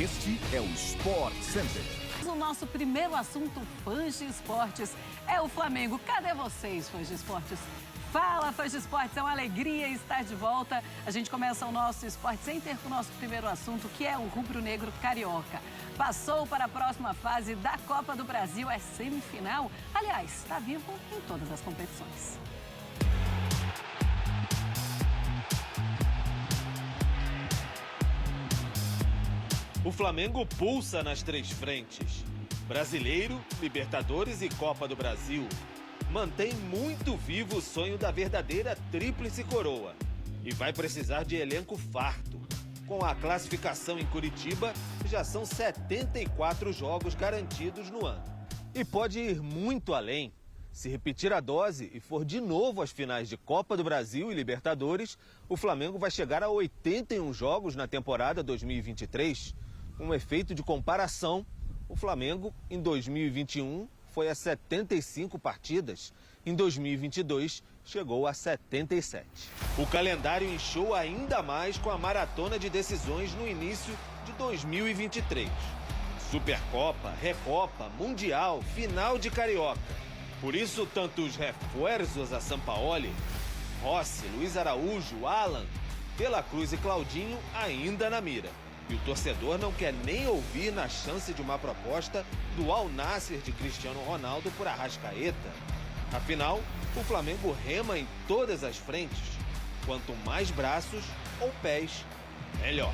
Este é o Sport Center. O nosso primeiro assunto, fãs de esportes, é o Flamengo. Cadê vocês, fãs de esportes? Fala, fãs de esportes, é uma alegria estar de volta. A gente começa o nosso Sport Center com o nosso primeiro assunto, que é o rubro-negro carioca. Passou para a próxima fase da Copa do Brasil, é semifinal. Aliás, está vivo em todas as competições. O Flamengo pulsa nas três frentes: Brasileiro, Libertadores e Copa do Brasil. Mantém muito vivo o sonho da verdadeira tríplice coroa. E vai precisar de elenco farto. Com a classificação em Curitiba, já são 74 jogos garantidos no ano. E pode ir muito além. Se repetir a dose e for de novo às finais de Copa do Brasil e Libertadores, o Flamengo vai chegar a 81 jogos na temporada 2023. Um efeito de comparação, o Flamengo, em 2021, foi a 75 partidas. Em 2022, chegou a 77. O calendário inchou ainda mais com a maratona de decisões no início de 2023. Supercopa, Recopa, Mundial, final de Carioca. Por isso, tantos refuerzos a Sampaoli, Rossi, Luiz Araújo, Alan, De La Cruz e Claudinho ainda na mira. E o torcedor não quer nem ouvir na chance de uma proposta do Al Nassr de Cristiano Ronaldo por Arrascaeta. Afinal, o Flamengo rema em todas as frentes. Quanto mais braços ou pés, melhor.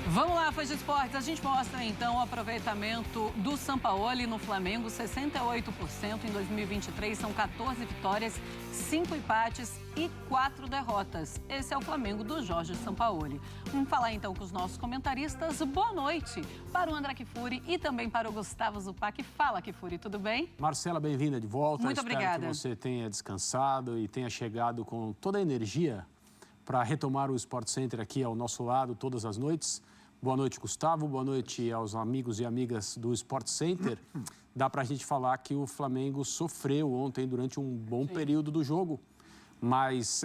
Vamos lá, fãs de esportes. A gente mostra, então, o aproveitamento do Sampaoli no Flamengo, 68% em 2023. São 14 vitórias, 5 empates e 4 derrotas. Esse é o Flamengo do Jorge Sampaoli. Vamos falar, então, com os nossos comentaristas. Boa noite para o André Kfouri e também para o Gustavo Zupac. Fala, Kfouri, tudo bem? Marcela, bem-vinda de volta. Muito obrigada. Espero que você tenha descansado e tenha chegado com toda a energia para retomar o Sport Center aqui ao nosso lado todas as noites. Boa noite, Gustavo. Boa noite aos amigos e amigas do Sport Center. Dá para a gente falar que o Flamengo sofreu ontem durante um bom período do jogo, mas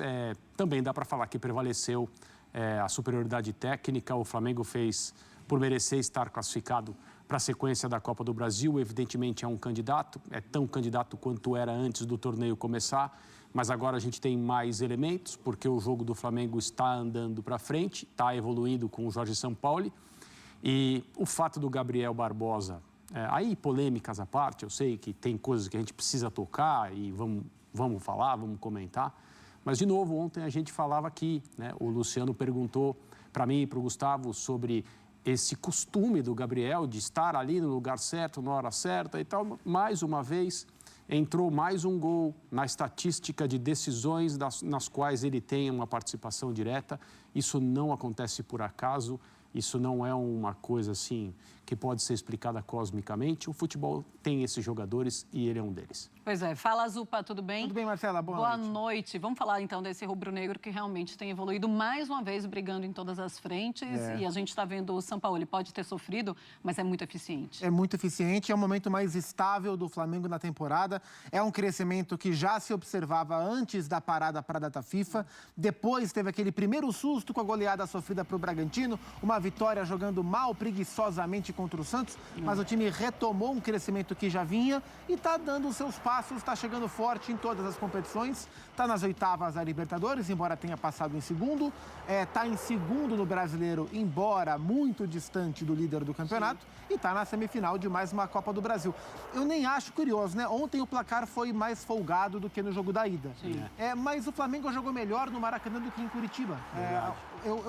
também dá para falar que prevaleceu a superioridade técnica. O Flamengo fez por merecer estar classificado para a sequência da Copa do Brasil. Evidentemente é um candidato, é tão candidato quanto era antes do torneio começar, mas agora a gente tem mais elementos, porque o jogo do Flamengo está andando para frente, está evoluindo com o Jorge Sampaoli. E o fato do Gabriel Barbosa, aí polêmicas à parte, eu sei que tem coisas que a gente precisa tocar e vamos falar, vamos comentar. Mas, de novo, ontem a gente falava aqui, né? O Luciano perguntou para mim e para o Gustavo sobre esse costume do Gabriel de estar ali no lugar certo, na hora certa e tal. Mais uma vez, entrou mais um gol na estatística de decisões nas quais ele tem uma participação direta. Isso não acontece por acaso, isso não é uma coisa assim que pode ser explicada cosmicamente. O futebol tem esses jogadores e ele é um deles. Pois é. Fala, Zupa, tudo bem? Tudo bem, Marcela? Boa noite. Vamos falar, então, desse rubro-negro que realmente tem evoluído mais uma vez, brigando em todas as frentes. E a gente está vendo o Sampaoli pode ter sofrido, mas é muito eficiente. É muito eficiente, é o momento mais estável do Flamengo na temporada. É um crescimento que já se observava antes da parada para a data FIFA. Depois teve aquele primeiro susto com a goleada sofrida para o Bragantino. Uma vitória jogando mal, preguiçosamente contra o Santos. Mas o time retomou um crescimento que já vinha e está dando os seus passos, está chegando forte em todas as competições. Está nas oitavas da Libertadores, embora tenha passado em segundo. Está em segundo no Brasileiro, embora muito distante do líder do campeonato. E está na semifinal de mais uma Copa do Brasil. Eu nem acho curioso, né? Ontem o placar foi mais folgado do que no jogo da ida. Mas o Flamengo jogou melhor no Maracanã do que em Curitiba.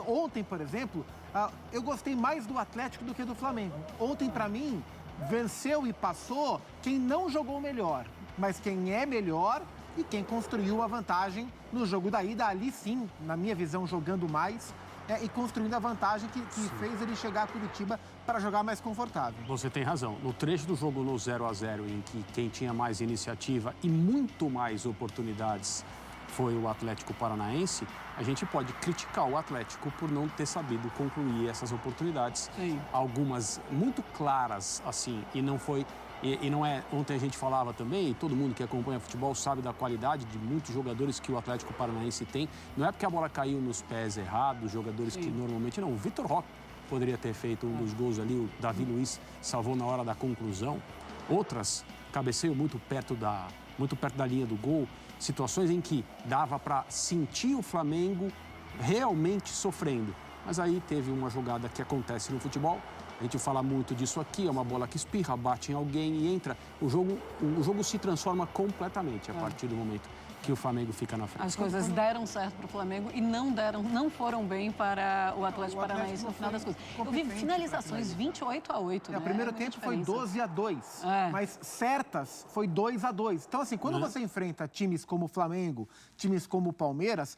Ontem, por exemplo, eu gostei mais do Atlético do que do Flamengo. Ontem, para mim, venceu e passou quem não jogou melhor, mas quem é melhor e quem construiu a vantagem no jogo da ida, ali sim, na minha visão, jogando mais e construindo a vantagem que fez ele chegar a Curitiba para jogar mais confortável. Você tem razão. No trecho do jogo no 0-0, em que quem tinha mais iniciativa e muito mais oportunidades foi o Atlético Paranaense, a gente pode criticar o Atlético por não ter sabido concluir essas oportunidades. Algumas muito claras, assim, e não foi E não é... Ontem a gente falava também, e todo mundo que acompanha futebol sabe da qualidade de muitos jogadores que o Atlético Paranaense tem. Não é porque a bola caiu nos pés errados, jogadores que normalmente... Não, o Vitor Roque poderia ter feito um dos gols ali, o Davi Luiz salvou na hora da conclusão. Outras, cabeceio muito perto da linha do gol, situações em que dava para sentir o Flamengo realmente sofrendo. Mas aí teve uma jogada que acontece no futebol, a gente fala muito disso aqui, é uma bola que espirra, bate em alguém e entra. O jogo se transforma completamente a partir do momento que o Flamengo fica na frente. As coisas deram certo para o Flamengo e não foram bem para o Atlético Paranaense no final das coisas. Eu vi finalizações 28-8, né? O primeiro tempo foi 12-2, mas certas foi 2-2. Então, assim, quando você enfrenta times como o Flamengo, times como o Palmeiras,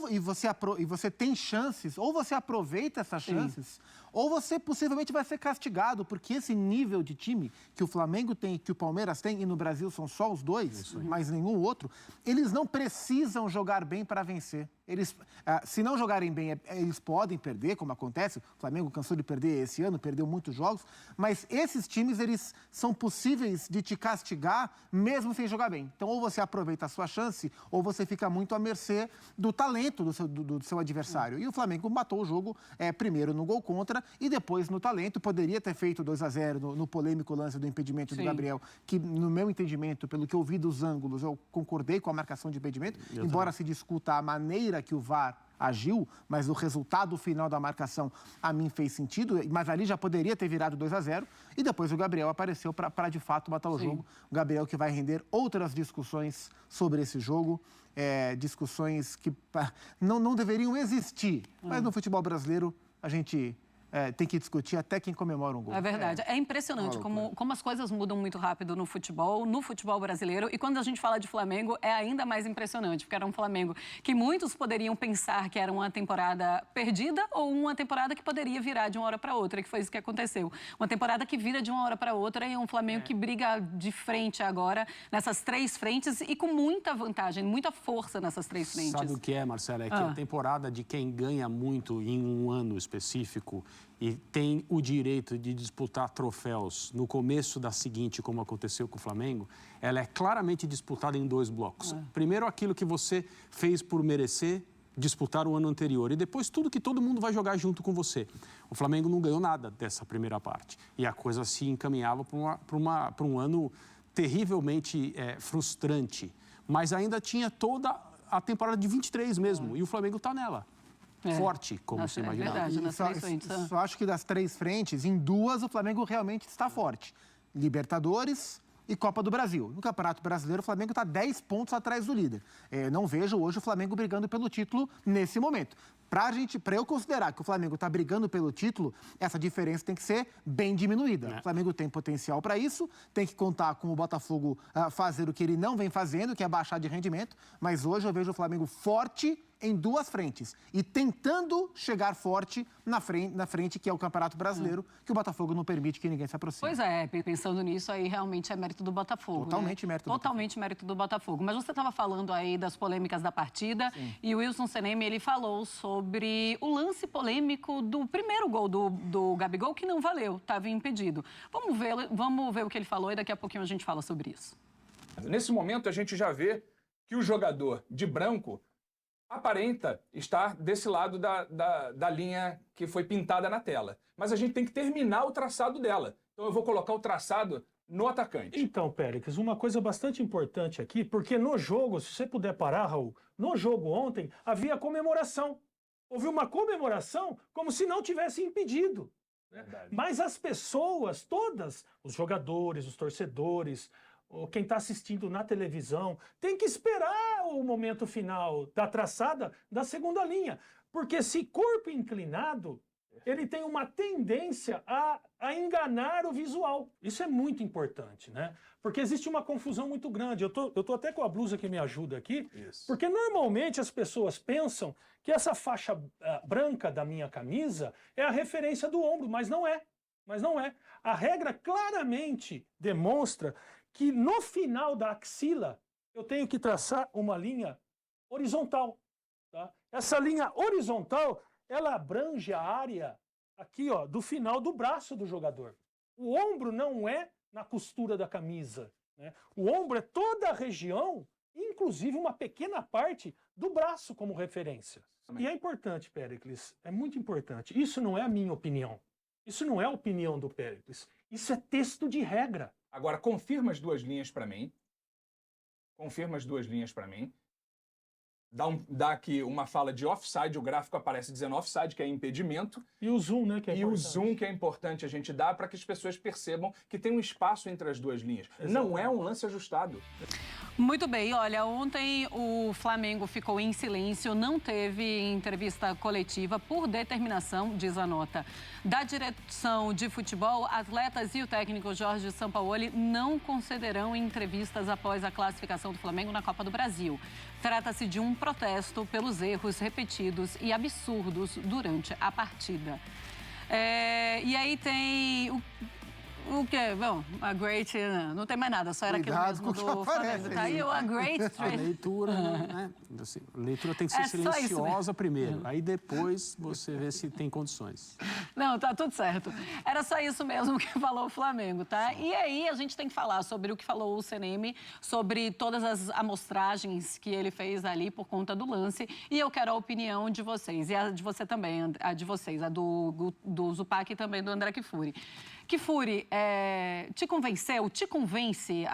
e você tem chances, ou você aproveita essas chances, ou você possivelmente vai ser castigado, porque esse nível de time que o Flamengo tem, que o Palmeiras tem, e no Brasil são só os dois, mas nenhum outro, eles não precisam jogar bem para vencer. Eles, se não jogarem bem, eles podem perder, como acontece. O Flamengo cansou de perder esse ano, perdeu muitos jogos. Mas esses times, eles são possíveis de te castigar, mesmo sem jogar bem. Então, ou você aproveita a sua chance, ou você fica muito à mercê do talento do seu adversário. E o Flamengo matou o jogo primeiro no gol contra e depois no talento. Poderia ter feito 2-0 no polêmico lance do impedimento do Gabriel, que, no meu entendimento, pelo que eu vi dos ângulos, eu concordei com a marcação de impedimento, embora se discuta a maneira que o VAR agiu, mas o resultado final da marcação a mim fez sentido, mas ali já poderia ter virado 2-0 e depois o Gabriel apareceu para de fato matar o jogo. O Gabriel que vai render outras discussões sobre esse jogo, discussões que não deveriam existir, mas no futebol brasileiro a gente tem que discutir até quem comemora um gol. É verdade. É impressionante como as coisas mudam muito rápido no futebol brasileiro. E quando a gente fala de Flamengo, é ainda mais impressionante, porque era um Flamengo que muitos poderiam pensar que era uma temporada perdida ou uma temporada que poderia virar de uma hora para outra, que foi isso que aconteceu. Uma temporada que vira de uma hora para outra e é um Flamengo que briga de frente agora nessas três frentes e com muita vantagem, muita força nessas três frentes. Sabe o que é, Marcela? É que a temporada de quem ganha muito em um ano específico e tem o direito de disputar troféus no começo da seguinte, como aconteceu com o Flamengo, ela é claramente disputada em dois blocos. Primeiro, aquilo que você fez por merecer disputar o ano anterior e depois tudo que todo mundo vai jogar junto com você. O Flamengo não ganhou nada dessa primeira parte e a coisa se encaminhava para um ano terrivelmente frustrante, mas ainda tinha toda a temporada de 23 mesmo e o Flamengo está nela. Forte, como você imaginava. É verdade, só acho que das três frentes, em duas o Flamengo realmente está forte. Libertadores e Copa do Brasil. No Campeonato Brasileiro, o Flamengo está 10 pontos atrás do líder. Não vejo hoje o Flamengo brigando pelo título nesse momento. Para eu considerar que o Flamengo está brigando pelo título, essa diferença tem que ser bem diminuída. O Flamengo tem potencial para isso, tem que contar com o Botafogo fazer o que ele não vem fazendo, que é baixar de rendimento, mas hoje eu vejo o Flamengo forte em duas frentes e tentando chegar forte na frente que é o Campeonato Brasileiro, que o Botafogo não permite que ninguém se aproxime. Pois é, pensando nisso aí realmente é mérito do Botafogo. Totalmente mérito do Botafogo. Totalmente mérito do Botafogo. Mas você estava falando aí das polêmicas da partida e o Wilson Senem, ele falou sobre o lance polêmico do primeiro gol do Gabigol, que não valeu, estava impedido. Vamos ver o que ele falou e daqui a pouquinho a gente fala sobre isso. Nesse momento a gente já vê que o jogador de branco aparenta estar desse lado da linha que foi pintada na tela. Mas a gente tem que terminar o traçado dela. Então eu vou colocar o traçado no atacante. Então, Péricles, uma coisa bastante importante aqui, porque no jogo, se você puder parar, Raul, no jogo ontem havia comemoração. Houve uma comemoração como se não tivesse impedido. Mas as pessoas todas, os jogadores, os torcedores, quem está assistindo na televisão, tem que esperar o momento final da traçada da segunda linha. Porque se corpo inclinado, ele tem uma tendência a enganar o visual. Isso é muito importante, né? Porque existe uma confusão muito grande. Eu tô até com a blusa que me ajuda aqui, porque normalmente as pessoas pensam que essa faixa branca da minha camisa é a referência do ombro, mas não é. Mas não é. A regra claramente demonstra que no final da axila eu tenho que traçar uma linha horizontal. Tá? Essa linha horizontal, ela abrange a área aqui, ó, do final do braço do jogador. O ombro não é na costura da camisa, né? O ombro é toda a região, inclusive uma pequena parte do braço como referência. E é importante, Péricles, é muito importante. Isso não é a minha opinião. Isso não é a opinião do Péricles. Isso é texto de regra. Agora, confirma as duas linhas para mim. Confirma as duas linhas para mim. Dá aqui uma fala de offside, o gráfico aparece dizendo offside, que é impedimento. E o zoom, né, que é importante. E o zoom, que é importante a gente dar para que as pessoas percebam que tem um espaço entre as duas linhas. Não é um lance ajustado. Muito bem, olha, ontem o Flamengo ficou em silêncio, não teve entrevista coletiva por determinação, diz a nota da direção de futebol. Atletas e o técnico Jorge Sampaoli não concederão entrevistas após a classificação do Flamengo na Copa do Brasil. Trata-se de um protesto pelos erros repetidos e absurdos durante a partida. E aí tem o quê? Bom, a Great... Não tem mais nada, só era aquilo mesmo do Flamengo. Tá aí a Great... A leitura, né? Assim, a leitura tem que ser silenciosa primeiro. Aí depois você vê se tem condições. Não, tá tudo certo. Era só isso mesmo que falou o Flamengo, tá? E aí a gente tem que falar sobre o que falou o CNM, sobre todas as amostragens que ele fez ali por conta do lance. E eu quero a opinião de vocês. E a de você também, a de vocês, a do Zupac e também do André Kfouri. Kfouri, te convence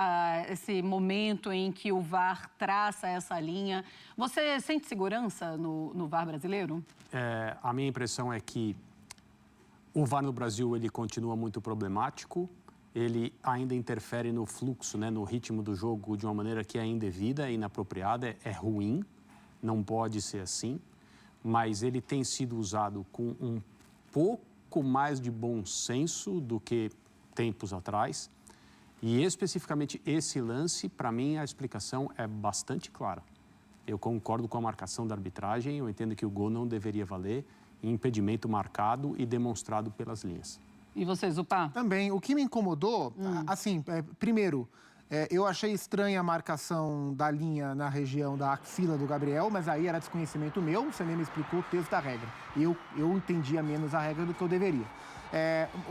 esse momento em que o VAR traça essa linha? Você sente segurança no VAR brasileiro? A minha impressão é que o VAR no Brasil ele continua muito problemático, ele ainda interfere no fluxo, né, no ritmo do jogo de uma maneira que é indevida, inapropriada, é ruim, não pode ser assim, mas ele tem sido usado com um pouco mais de bom senso do que tempos atrás. E especificamente esse lance, para mim, a explicação é bastante clara. Eu concordo com a marcação da arbitragem, eu entendo que o gol não deveria valer, impedimento marcado e demonstrado pelas linhas. E você, Zupá? Também. O que me incomodou, assim, primeiro, eu achei estranha a marcação da linha na região da axila do Gabriel, mas aí era desconhecimento meu, você nem me explicou o texto da regra. Eu entendia menos a regra do que eu deveria.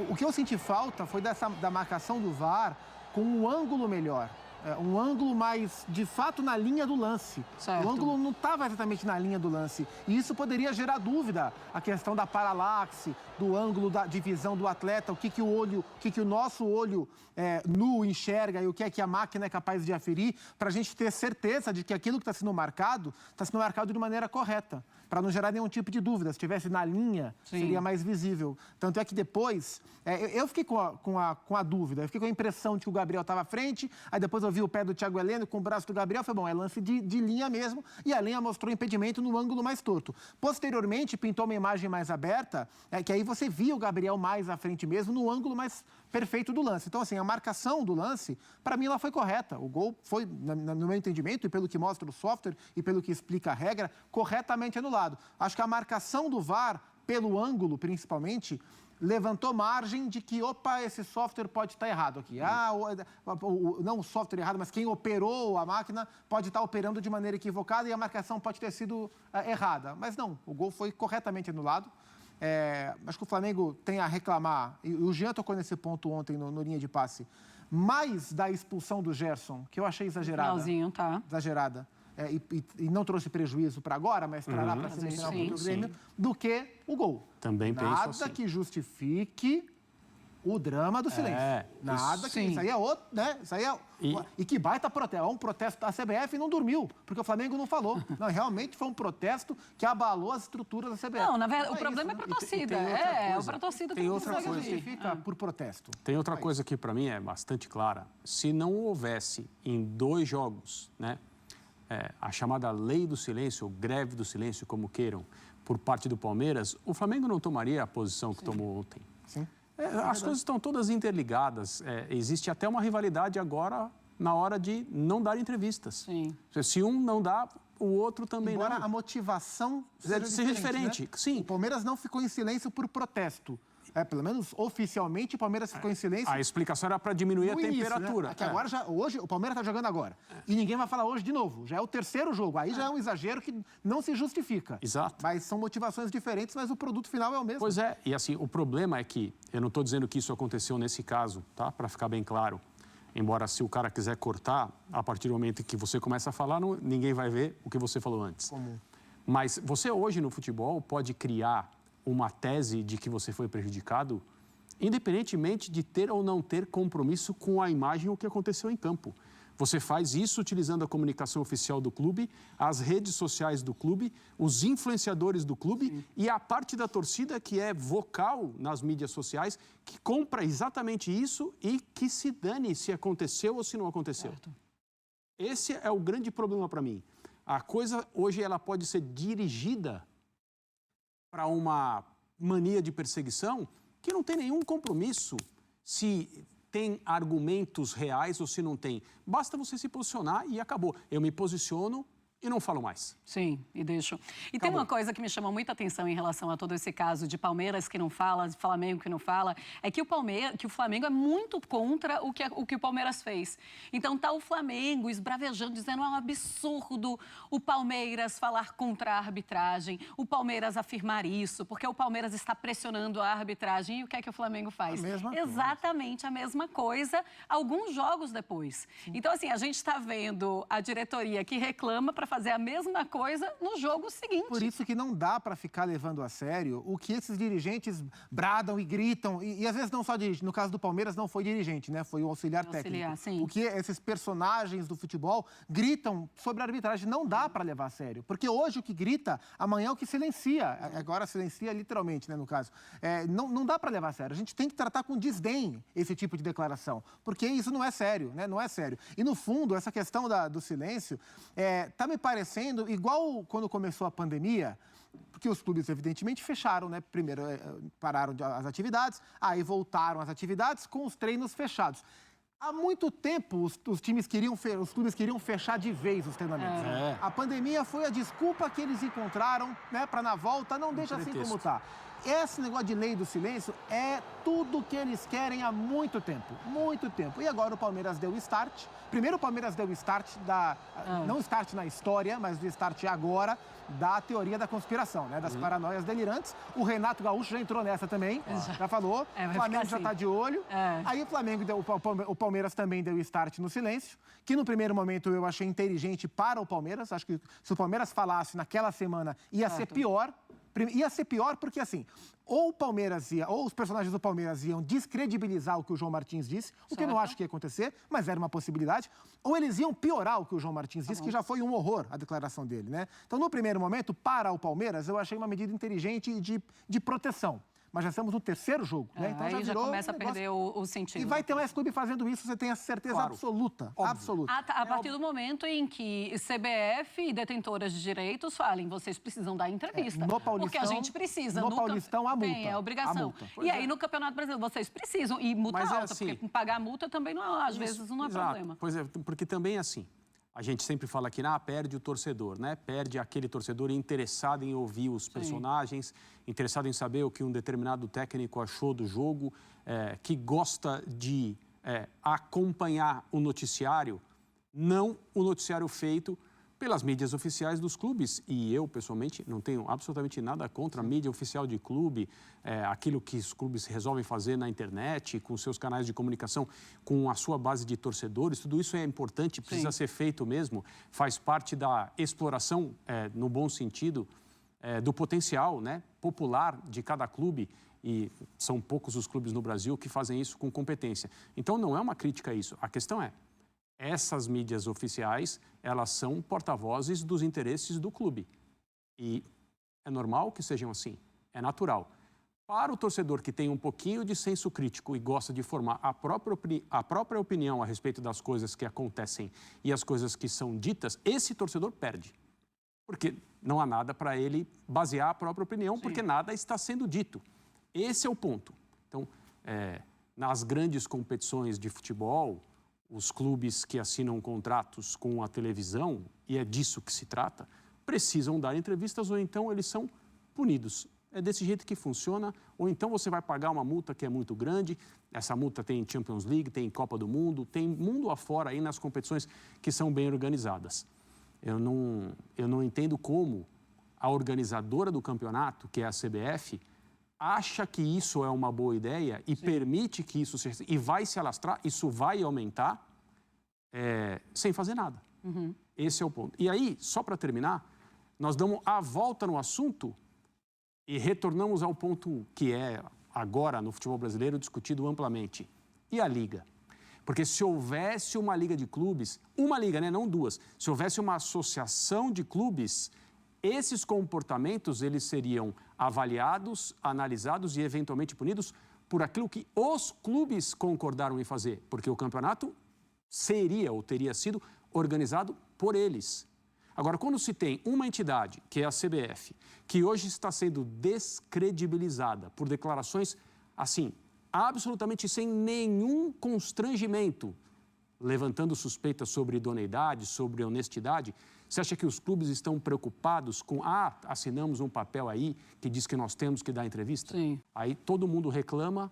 O que eu senti falta foi da marcação do VAR com um ângulo melhor. Um ângulo mais, de fato, na linha do lance. Certo. O ângulo não estava exatamente na linha do lance. E isso poderia gerar dúvida. A questão da paralaxe, do ângulo da divisão do atleta, o que o nosso olho nu enxerga e o que é que a máquina é capaz de aferir, para a gente ter certeza de que aquilo que está sendo marcado de maneira correta, para não gerar nenhum tipo de dúvida. Se estivesse na linha, Sim. seria mais visível. Tanto é que depois, eu fiquei com a dúvida, eu fiquei com a impressão de que o Gabriel estava à frente, aí depois eu vi o pé do Thiago Heleno com o braço do Gabriel, foi bom, é lance de linha mesmo, e a linha mostrou impedimento no ângulo mais torto. Posteriormente, pintou uma imagem mais aberta, que aí você via o Gabriel mais à frente mesmo, no ângulo mais perfeito do lance. Então, assim, a marcação do lance, para mim, ela foi correta. O gol foi, no meu entendimento, e pelo que mostra o software e pelo que explica a regra, corretamente anulado. Acho que a marcação do VAR, pelo ângulo principalmente, levantou margem de que, esse software pode estar errado aqui. Não o software errado, mas quem operou a máquina pode estar operando de maneira equivocada e a marcação pode ter sido errada. Mas não, o gol foi corretamente anulado. Acho que o Flamengo tem a reclamar, e o Jean tocou nesse ponto ontem no linha de passe, mais da expulsão do Gerson, que eu achei exagerada. Finalzinho, tá. Exagerada. E não trouxe prejuízo para agora, mas para lá, para a semifinal contra o Grêmio, do que o gol. Também penso assim. Nada que justifique o drama do silêncio. Nada que... Isso aí é outro, né? Isso aí é... E que baita protesto. Um protesto da CBF não dormiu, porque o Flamengo não falou. Não, realmente foi um protesto que abalou as estruturas da CBF. Não, na verdade, o problema é para a torcida. Para a torcida tem outra coisa. Justifica por protesto. Tem outra coisa que, para mim, é bastante clara. Se não houvesse em 2 jogos, né, a chamada lei do silêncio, ou greve do silêncio, como queiram, por parte do Palmeiras, o Flamengo não tomaria a posição que tomou ontem. Sim. As coisas estão todas interligadas. Existe até uma rivalidade agora na hora de não dar entrevistas. Sim. Se um não dá, o outro também Embora não. a motivação seja diferente. Sim. O Palmeiras não ficou em silêncio por protesto. Pelo menos oficialmente, o Palmeiras ficou em silêncio. A explicação era para diminuir a no início, temperatura. né? Que agora, hoje, o Palmeiras está jogando agora. E ninguém vai falar hoje de novo. Já é o terceiro jogo. Aí já é um exagero que não se justifica. Exato. Mas são motivações diferentes, mas o produto final é o mesmo. Pois é, e assim, o problema é que, eu não estou dizendo que isso aconteceu nesse caso, tá? Para ficar bem claro. Embora se o cara quiser cortar, a partir do momento que você começa a falar, ninguém vai ver o que você falou antes. Comum. Mas você hoje no futebol pode criar uma tese de que você foi prejudicado, independentemente de ter ou não ter compromisso com a imagem ou o que aconteceu em campo. Você faz isso utilizando a comunicação oficial do clube, as redes sociais do clube, os influenciadores do clube e a parte da torcida que é vocal nas mídias sociais, que compra exatamente isso e que se dane se aconteceu ou se não aconteceu. Certo. Esse é o grande problema para mim. A coisa hoje ela pode ser dirigida para uma mania de perseguição que não tem nenhum compromisso se tem argumentos reais ou se não tem. Basta você se posicionar e acabou. Eu me posiciono e não falo mais. Sim, e deixo. E tem uma coisa que me chama muita atenção em relação a todo esse caso de Palmeiras que não fala, de Flamengo que não fala, é que o Flamengo é muito contra o que o Palmeiras fez. Então tá o Flamengo esbravejando, dizendo é um absurdo o Palmeiras falar contra a arbitragem, o Palmeiras afirmar isso, porque o Palmeiras está pressionando a arbitragem. E o que é que o Flamengo faz? Exatamente a mesma coisa, alguns jogos depois. Então, assim, a gente está vendo a diretoria que reclama para fazer a mesma coisa no jogo seguinte. Por isso que não dá para ficar levando a sério o que esses dirigentes bradam e gritam. E às vezes não só dirigente. No caso do Palmeiras não foi dirigente, né? Foi o auxiliar técnico. Sim. O que esses personagens do futebol gritam sobre a arbitragem não dá para levar a sério. Porque hoje o que grita, amanhã é o que silencia. Agora silencia literalmente, né, no caso. Não dá para levar a sério. A gente tem que tratar com desdém esse tipo de declaração. Porque isso não é sério, né? Não é sério. E no fundo, essa questão do silêncio tá me parecendo igual quando começou a pandemia, porque os clubes evidentemente fecharam, né? Primeiro pararam as atividades, aí voltaram as atividades com os treinos fechados. Há muito tempo os clubes queriam fechar de vez os treinamentos. A pandemia foi a desculpa que eles encontraram, né, para na volta não deixa assim como está. Esse negócio de lei do silêncio é tudo que eles querem há muito tempo. Muito tempo. E agora o Palmeiras deu o start. Primeiro o Palmeiras deu o start não start na história, mas o start agora da teoria da conspiração, né? Das paranoias delirantes. O Renato Gaúcho já entrou nessa também. Já falou. O Flamengo já está de olho. Aí o Palmeiras também deu o start no silêncio, que no primeiro momento eu achei inteligente para o Palmeiras. Acho que se o Palmeiras falasse naquela semana ia ser pior. Ia ser pior porque, assim, ou os personagens do Palmeiras iam descredibilizar o que o João Martins disse, o que eu não acho que ia acontecer, mas era uma possibilidade, ou eles iam piorar o que o João Martins disse, que já foi um horror a declaração dele, né? Então, no primeiro momento, para o Palmeiras, eu achei uma medida inteligente de proteção. Mas já estamos no terceiro jogo, né? Então aí já começa a perder o sentido. E vai ter mais clube fazendo isso, você tem a certeza absoluta. Absoluta. A partir do momento em que CBF e detentoras de direitos falem, vocês precisam dar entrevista. No Paulistão, porque a gente precisa. No Paulistão, a multa. É obrigação. E aí, no Campeonato Brasileiro, vocês precisam. E multa alta, porque pagar a multa também, às vezes, não é problema. Pois é, porque também é assim. A gente sempre fala que perde o torcedor, né? Perde aquele torcedor interessado em ouvir os personagens, interessado em saber o que um determinado técnico achou do jogo, que gosta de acompanhar o noticiário, não o noticiário feito pelas mídias oficiais dos clubes. E eu, pessoalmente, não tenho absolutamente nada contra a mídia oficial de clube, aquilo que os clubes resolvem fazer na internet, com seus canais de comunicação, com a sua base de torcedores. Tudo isso é importante, precisa ser feito mesmo, faz parte da exploração, no bom sentido, do potencial, né, popular de cada clube. E são poucos os clubes no Brasil que fazem isso com competência. Então, não é uma crítica a isso. A questão é, essas mídias oficiais, elas são porta-vozes dos interesses do clube. E é normal que sejam assim, é natural. Para o torcedor que tem um pouquinho de senso crítico e gosta de formar a própria opinião a respeito das coisas que acontecem e as coisas que são ditas, esse torcedor perde. Porque não há nada para ele basear a própria opinião, porque nada está sendo dito. Esse é o ponto. Então, nas grandes competições de futebol, os clubes que assinam contratos com a televisão, e é disso que se trata, precisam dar entrevistas ou então eles são punidos. É desse jeito que funciona. Ou então você vai pagar uma multa que é muito grande. Essa multa tem Champions League, tem Copa do Mundo, tem mundo afora aí nas competições que são bem organizadas. Eu não entendo como a organizadora do campeonato, que é a CBF, acha que isso é uma boa ideia e permite que isso seja... E vai se alastrar, isso vai aumentar, sem fazer nada. Esse é o ponto. E aí, só para terminar, nós damos a volta no assunto e retornamos ao ponto que é agora no futebol brasileiro discutido amplamente. E a Liga? Porque se houvesse uma liga de clubes, uma liga, né, não duas, se houvesse uma associação de clubes, esses comportamentos eles seriam avaliados, analisados e eventualmente punidos por aquilo que os clubes concordaram em fazer, porque o campeonato seria ou teria sido organizado por eles. Agora, quando se tem uma entidade, que é a CBF, que hoje está sendo descredibilizada por declarações, assim, absolutamente sem nenhum constrangimento, levantando suspeitas sobre idoneidade, sobre honestidade, você acha que os clubes estão preocupados com, assinamos um papel aí que diz que nós temos que dar entrevista? Sim. Aí todo mundo reclama,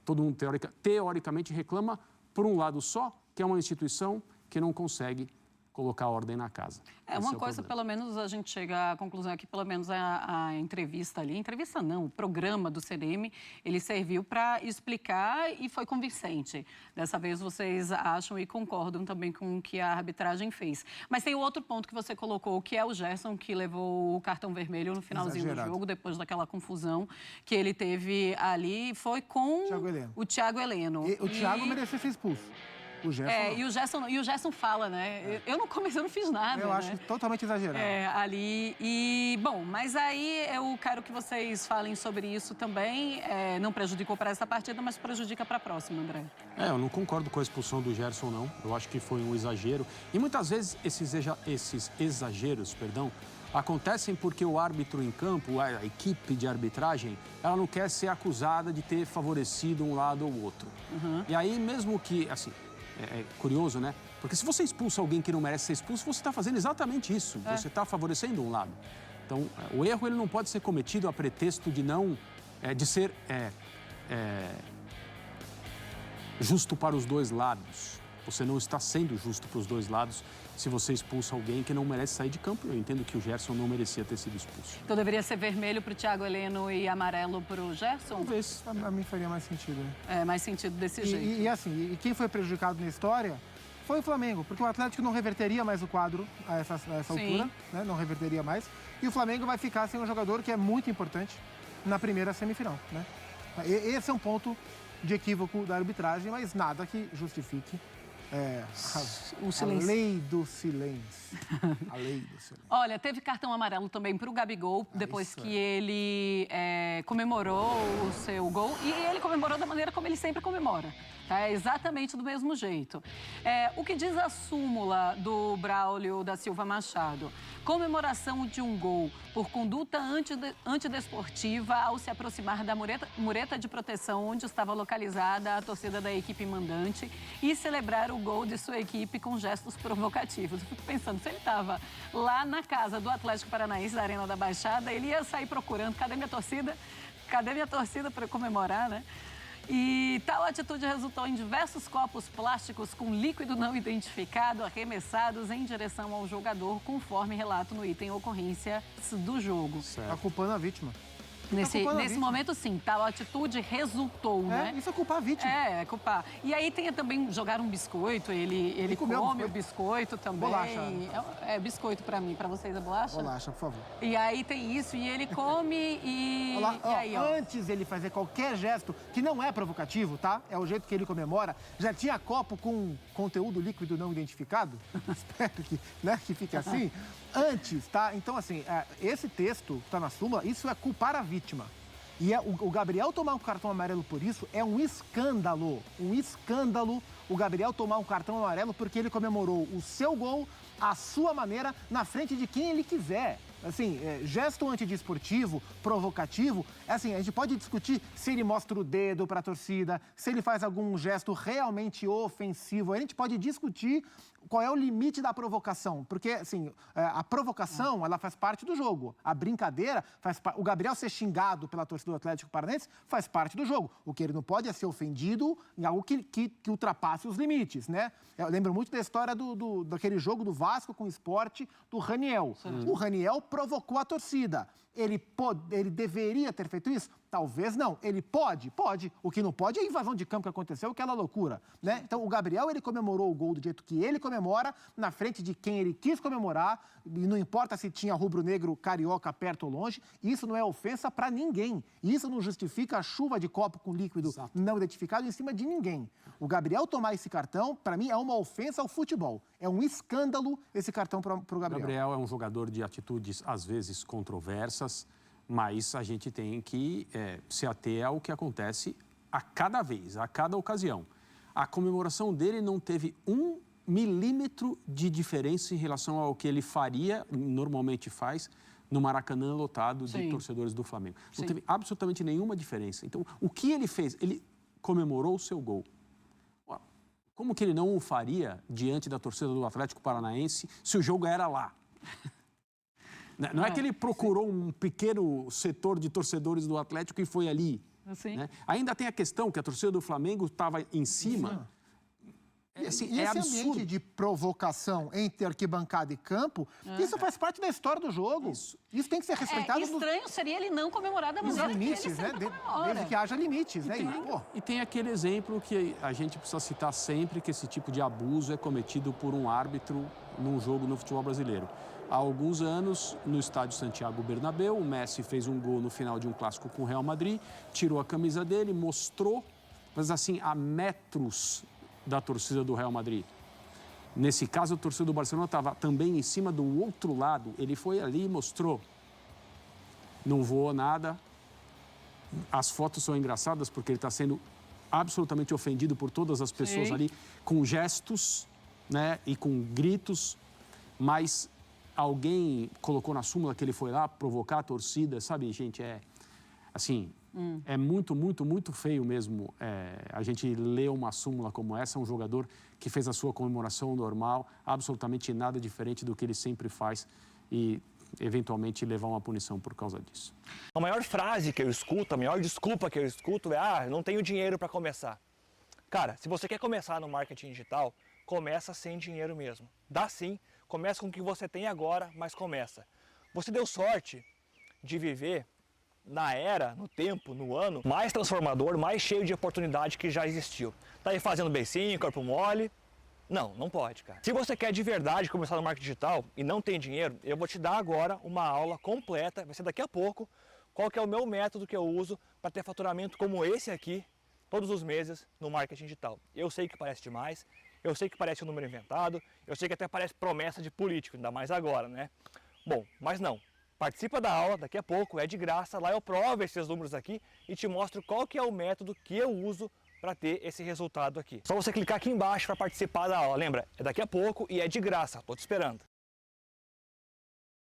todo mundo teoricamente reclama por um lado só, que é uma instituição que não consegue colocar ordem na casa. Uma coisa, pelo menos, a gente chega à conclusão é que, pelo menos, a entrevista ali... Entrevista não, o programa do CDM, ele serviu para explicar e foi convincente. Dessa vez, vocês acham e concordam também com o que a arbitragem fez. Mas tem o outro ponto que você colocou, que é o Gerson, que levou o cartão vermelho no finalzinho do jogo, depois daquela confusão que ele teve ali, foi com o Thiago Heleno. O Thiago merecia ser expulso. O Gerson e o Gerson fala, né? Eu não fiz nada. Eu acho totalmente exagerado. Bom, mas aí eu quero que vocês falem sobre isso também. Não prejudicou para essa partida, mas prejudica para a próxima, André. Eu não concordo com a expulsão do Gerson, não. Eu acho que foi um exagero. E muitas vezes esses exageros, acontecem porque o árbitro em campo, a equipe de arbitragem, ela não quer ser acusada de ter favorecido um lado ou outro. E aí, mesmo que, assim... É curioso, né? Porque se você expulsa alguém que não merece ser expulso, você está fazendo exatamente isso. Você está favorecendo um lado. Então, o erro ele não pode ser cometido a pretexto de não... de ser justo para os dois lados. Você não está sendo justo para os dois lados se você expulsa alguém que não merece sair de campo. Eu entendo que o Gerson não merecia ter sido expulso. Então deveria ser vermelho para o Thiago Heleno e amarelo para o Gerson? Talvez. A mim faria mais sentido. Mais sentido desse jeito. E quem foi prejudicado na história foi o Flamengo, porque o Atlético não reverteria mais o quadro a essa altura, né? Não reverteria mais. E o Flamengo vai ficar sem um jogador que é muito importante na primeira semifinal, né? Esse é um ponto de equívoco da arbitragem, mas nada que justifique a lei do silêncio. A lei do silêncio. Olha, teve cartão amarelo também para o Gabigol, depois que ele comemorou o seu gol. E ele comemorou da maneira como ele sempre comemora. Tá? Exatamente do mesmo jeito. O que diz a súmula do Braulio da Silva Machado? Comemoração de um gol por conduta antidesportiva ao se aproximar da mureta de proteção onde estava localizada a torcida da equipe mandante e celebrar o gol de sua equipe com gestos provocativos. Eu fico pensando, se ele estava lá na casa do Atlético Paranaense, da Arena da Baixada, ele ia sair procurando, cadê minha torcida? Cadê minha torcida para comemorar, né? E tal atitude resultou em diversos copos plásticos com líquido não identificado arremessados em direção ao jogador, conforme relato no item ocorrência do jogo. Está culpando a vítima. Nesse momento, sim, tal atitude resultou, né? Isso é culpar a vítima. É culpar. E aí tem também jogar um biscoito, ele come o biscoito também. Bolacha. Biscoito pra mim, pra vocês é bolacha? Bolacha, por favor. E aí tem isso, e ele come e... Antes ele fazer qualquer gesto que não é provocativo, tá? É o jeito que ele comemora. Já tinha copo com conteúdo líquido não identificado? Espero que fique assim. Antes, tá? Então, assim, esse texto tá na súmula, isso é culpar a vítima. E o Gabriel tomar um cartão amarelo por isso é um escândalo. Um escândalo o Gabriel tomar um cartão amarelo porque ele comemorou o seu gol, à sua maneira, na frente de quem ele quiser. Assim, gesto antidesportivo, provocativo, assim, a gente pode discutir se ele mostra o dedo para a torcida, se ele faz algum gesto realmente ofensivo. A gente pode discutir qual é o limite da provocação, porque, assim, a provocação, ela faz parte do jogo. A brincadeira faz parte. O Gabriel ser xingado pela torcida do Atlético Paranaense faz parte do jogo. O que ele não pode é ser ofendido em algo que ultrapasse os limites, né? Eu lembro muito da história daquele jogo do Vasco com o Sport, do Raniel. O Raniel provocou a torcida. Ele deveria ter feito isso? Talvez não. Ele pode? Pode. O que não pode é a invasão de campo que aconteceu, aquela loucura, né? Então, o Gabriel, ele comemorou o gol do jeito que ele comemora, na frente de quem ele quis comemorar, e não importa se tinha rubro-negro carioca perto ou longe, isso não é ofensa para ninguém. Isso não justifica a chuva de copo com líquido não identificado em cima de ninguém. O Gabriel tomar esse cartão, para mim, é uma ofensa ao futebol. É um escândalo esse cartão para o Gabriel. O Gabriel é um jogador de atitudes, às vezes, controversas, mas a gente tem que se ater ao que acontece a cada vez, a cada ocasião. A comemoração dele não teve 1 milímetro de diferença em relação ao que ele faria, normalmente faz, no Maracanã lotado de torcedores do Flamengo. Não teve absolutamente nenhuma diferença. Então, o que ele fez? Ele comemorou o seu gol. Como que ele não o faria diante da torcida do Atlético Paranaense se o jogo era lá? Não é que ele procurou um pequeno setor de torcedores do Atlético e foi ali. Né? Ainda tem a questão que a torcida do Flamengo estava em cima. Assim, e esse ambiente de provocação entre arquibancada e campo, isso faz parte da história do jogo. Isso tem que ser respeitado. Estranho seria ele não comemorar da maneira limites, que ele né? Desde que haja limites, né? E tem aquele exemplo que a gente precisa citar sempre, que esse tipo de abuso é cometido por um árbitro num jogo no futebol brasileiro. Há alguns anos, no estádio Santiago Bernabéu, o Messi fez um gol no final de um clássico com o Real Madrid, tirou a camisa dele, mostrou, mas assim, a metros da torcida do Real Madrid. Nesse caso, a torcida do Barcelona estava também em cima do outro lado. Ele foi ali e mostrou. Não voou nada. As fotos são engraçadas porque ele está sendo absolutamente ofendido por todas as pessoas ali, com gestos, né, e com gritos, mas alguém colocou na súmula que ele foi lá provocar a torcida, sabe, gente, assim, é muito, muito, muito feio mesmo a gente ler uma súmula como essa, um jogador que fez a sua comemoração normal, absolutamente nada diferente do que ele sempre faz e, eventualmente, levar uma punição por causa disso. A maior frase que eu escuto, a maior desculpa que eu escuto é não tenho dinheiro para começar. Cara, se você quer começar no marketing digital, começa sem dinheiro mesmo. Dá sim, começa com o que você tem agora, mas começa. Você deu sorte de viver na era, no tempo, no ano mais transformador, mais cheio de oportunidade que já existiu. Tá aí fazendo beicinho, corpo mole? Não pode, cara. Se você quer de verdade começar no marketing digital e não tem dinheiro, eu vou te dar agora uma aula completa, vai ser daqui a pouco, qual que é o meu método que eu uso para ter faturamento como esse aqui, todos os meses no marketing digital. Eu sei que parece demais, eu sei que parece um número inventado, eu sei que até parece promessa de político, ainda mais agora, né? Bom, mas não. Participa da aula, daqui a pouco, é de graça, lá eu provo esses números aqui e te mostro qual que é o método que eu uso para ter esse resultado aqui. Só você clicar aqui embaixo para participar da aula, lembra? É daqui a pouco e é de graça, tô te esperando.